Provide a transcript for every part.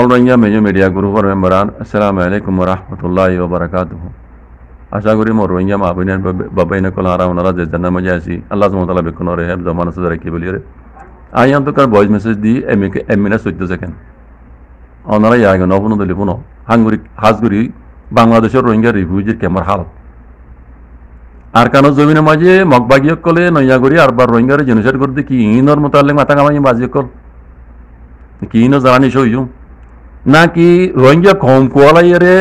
All Rohingya Major Media Group for Memberan. Assalamu alaikum warahmatullahi wabarakatuh. আশা করি মোর রোহিঙ্গা মাহবিনের বাবাইনে কলারা ওনারা যে জান্নার মাঝে আছি আল্লাহ সুবহানাহু ওয়া তাআলা বেকুন রে হেফ জমান আছে কি বলি রে আই আম তো কার ভয়েস মেসেজ দি এমিনা 14 সেকেন্ড ওনারা ইয়াগে নবুন টেলিফোন হাঙ্গুরি হাজগুরি বাংলাদেশের রোহিঙ্গা রিফিউজির কেমর হাল আর কানো জমিনের মাঝে মগবাগিয়ক কলে নয়াগরি আরবার রোহিঙ্গারে জেনোসাইড করতে কি ইনর মোতালেক মাথা কামাই বাজিয়ক কল কি ইনো জানি সইজু নাকি রোহিঙ্গা কম কোয়ালাইরে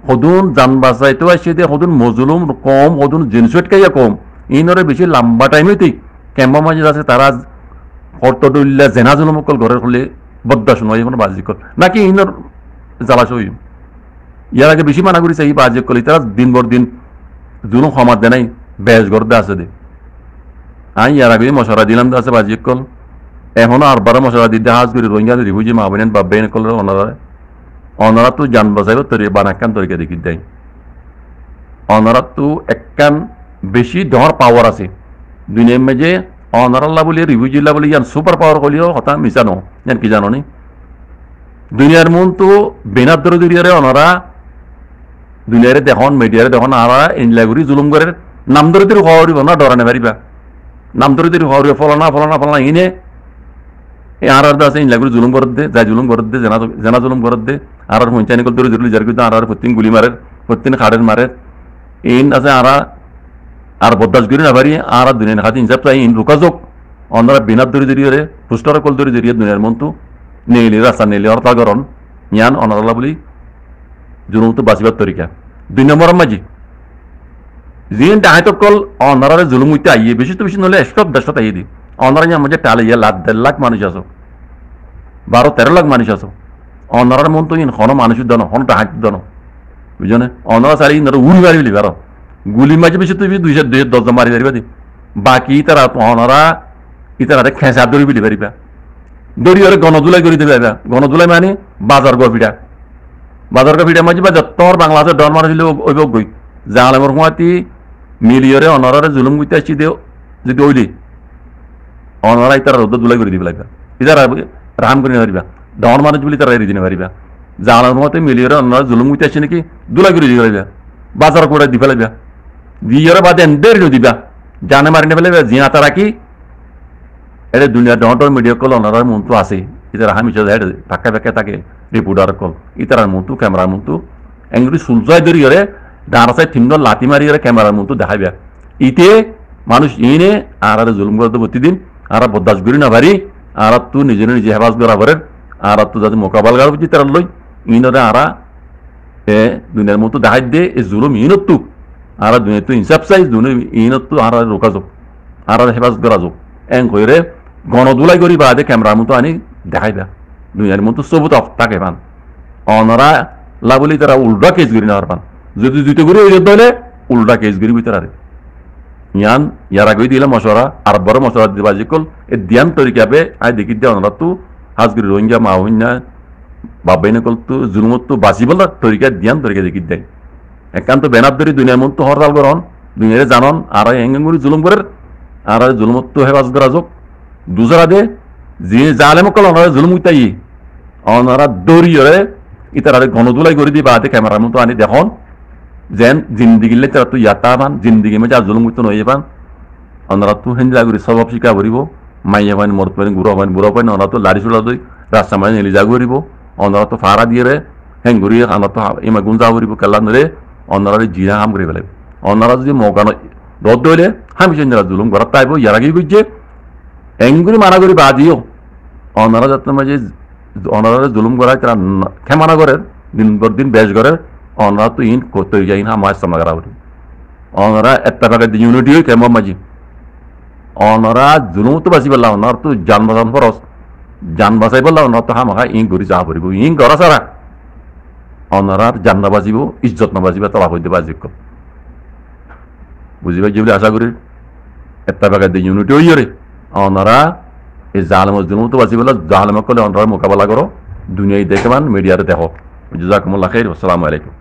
হদুন জান বাঁচাইতে আসছে দিয়ে হদুন মজলুম কম হদুন জেনোসাইড কাইয়া কম ইনরে বেশি লম্বা টাইমে ঠিক কেম্বা মাঝে আছে তারা হরতদুল্লা জেনা জুলুম কল ঘরের হলে বদ্দাস নয় কোনো বাজি কল নাকি ইনর জ্বালা সইজু ইয়ার আগে বেশি মানা করিছে এই বাজি কল তারা দিন ভর দিন জুলুম ক্ষমাত দে নাই বেশ গর্দে আছে দে আই ইয়ার আগে মশারা দিলাম আছে বাজি কল এখনো আর বারো মশারা দিতে হাজ করি রোহিঙ্গা রিফিউজি মাহবিনেন বাব্বেন কল ওনারা তো যান বাঁচাইব তরি বানাক্কান তরিকা দেখি দেয় ওনারা তো একখান বেশি ধর পাওয়ার আছে দুনিয়ার মাঝে অনারাল্লাহ বলি রিফিউজিল্লা বলি ইয়ান সুপার পাওয়ার কলিও হতা মিশানো জান কি জানো নি দুনিয়ার মন তো বেনার ধরে দুনিয়ারে ওনারা দুনিয়ারে দেখুন মিডিয়ারে দেখুন আরা ইনলাগুড়ি জুলুম করে নাম ধরে তুই হওয়ারিব না ডরানে পারিবা নাম ধরে তুই হওয়ারিব ফলানা ইনে এই আর আছে ইনলাগুড়ি জুলুম করে দে যাই জুলুম করে দে জেনা জুলুম করে দে আর পঞ্চায়েত কল ধরে জরুরি যার কিন্তু আর প্রতিদিন গুলি মারে প্রতিদিন খাড়ের মারে ইন আছে আর বদাস করি না পারি আর দুনিয়ার খাতে হিসাব চাই ইন রুকাযোগ অন্যরা বিনার ধরে জড়িয়ে পুষ্টর কল ধরে জড়িয়ে দুনিয়ার মন তো নেইলি রাস্তা নেইলি অর্থ গরণ ইয়ান অনারাল্লাহ বলি জুলুম তো বাঁচিবার তরিকা 2 নম্বর মাঝি জিন ডাহাইত কল অনারারে জুলুম হইতে আইয়ে বেশি তো বেশি নহলে 100 আইয়ে দি অনারা মাঝে টালে ইয়ে 1.5 লাখ মানুষ আছো 12-13 লাখ মানুষ আছো অনারার মন তো ইন হন মানুষের দন হন ডাহাইত দন বুঝছো না অনারা সারি ইনারা উড়ি মারি বলি বারো গুলি মাঝে বেশি তুই 210 মারি পারিবা দি বাকি তারা অনারা ইতারা খেঁচা দড়ি বিলি পারিবা দড়ি ওরে গণদুলাই করে দিবে গণদুলাই মানে বাজার গফিটা বাজার গফিটা মাঝে বা যত্তর বাংলাদেশের ডর মারা দিলে ওইব গই জালেমর হুঁয়াতি মিলিয়রে অনারারে জুলুম করতে আসছি দেও যদি ওইলি অনারা ইতারা রোদ দুলাই করে দিবে লাগবে ইতারা রাম করে পারিবা ডর মানুষ বলি তারা এড়িয়ে দিনে পারিবা জালেমর হুঁয়াতে মিলিয়রে অনারা জুলুম করতে আসছে নাকি দুলাই করে দিবে পারিবা বাজার করে দি ফেলাইবা দিয়ে বাদে দেরি দিবা জানে মারি নেবে জিনা তারা কি এটা দুনিয়ার ডর মিডিয়া কল ওনার মন তো আছে ইতারা হামি পাক্কা পাক্কা থাকে রিপোর্টার কল ইতারার মন তো ক্যামেরার মন তো এঙ্গুলি সূর্যায় ধরি করে ডাঁড়াচাই থিমন লাতি মারি করে ক্যামেরার মন তো দেখাইবা ইতে মানুষ ইনে আর জুলুম করতে প্রতিদিন আর বদাস করি না পারি আর তো নিজে হেফাজ করা পারে আর তো যাতে মোকাবেলা করা উচিত তারা লই ইনরে আরা দুনিয়ার মতো দেখাই দে এই জুলুম ইনত তো আর দুনিয়া তো ইনসাফ চাই দুনিয়া ইনত তো আর রোকা যোগ আর হেফাজ করা যোগ এং করে গণদুলাই করি বাদে ক্যামেরার মতো আনি দেখাইবা দুনিয়ার মতো সবুত থাকে পান অনারা লাভলি তারা উল্টা কেস করি নেওয়ার পান যদি দুটো করে ওই হলে উল্টা কেস করি তারা ইয়ান ইয়ার আগে দিলাম মশলা আর বড় মশলা দিবা যে কল এই ধ্যান তরিকাবে আই দেখি দিয়ে ওনারা তো হাজগুড়ি রোহিঙ্গা মাহইনা বাবাইনে কল তো জুলুমত তো বাঁচিবল তরিকা ধ্যান তরিকা দেখি দেয় একান্ত বেনার ধরি দুনিয়ার মন তো হরতাল করন দুনিয়ারে জানন আর এঙ্গুরি জুলুম করে আর জুলুমত তো হেফাজ করা যোগ দুসরা দে যে জালেম কল ওনারা জুলুম উইতাই ওনারা দৌড়িয়ে ইতারা গণদুলাই করে দিবা হাতে ক্যামেরার মতো আনি দেখুন যেন জিন্দিগিলে তারা তো ইয়াতা পান জিন্দিগি মধ্যে আর জুলুম উইতো নয় পান ওনারা তো হেঞ্জা করি স্বভাব শিকা করিব মাইয়া পান মরত পান বুড়ো পান ওনারা তো লাড়ি চলা দই রাস্তা মানে নেলিজা করিব ওনারা তো ফাড়া দিয়ে হেঙ্গুরি আনার তো ইমা গুঞ্জা করিব কেলা নরে ওনারা জিরা হাম করে পেলাইব ওনারা যদি মৌকানো রদ দইলে হামি সেঞ্জারা জুলুম করার তাইব ইয়ার আগেই বুঝছে এঙ্গুরি মানা করি বাজিও ওনারা যাতে মাঝে ওনারা জুলুম করায় তারা খেমানা করে দিন পর দিন বেশ করে ওনারা তো ইন করতে যাই না মাছ সামনা করা বলি ওনারা একটা ভাগের ইউনিটি হই কেমন মাঝি ওনারা জুলুম তো বাঁচি পেলাম ওনার তো যান বাঁচান ফরস যান বাঁচাই পেলাম ওনার তো হামাখা ইন করি যা পড়িব ইন করা ছাড়া ওনারা যান না বাঁচিব ইজ্জত না বাঁচিবে তলা হইতে বাজিক বুঝি পাইছি বলে আশা করি একটা ভাগের ইউনিটি হই রে ওনারা এই জালেমের জন্য তো বাঁচি পেলাম জালেমে করলে ওনারা মোকাবেলা করো দুনিয়ায় দেখে মান মিডিয়াতে দেখো জাজাকুমুল্লাহ খাইর আসসালামু আলাইকুম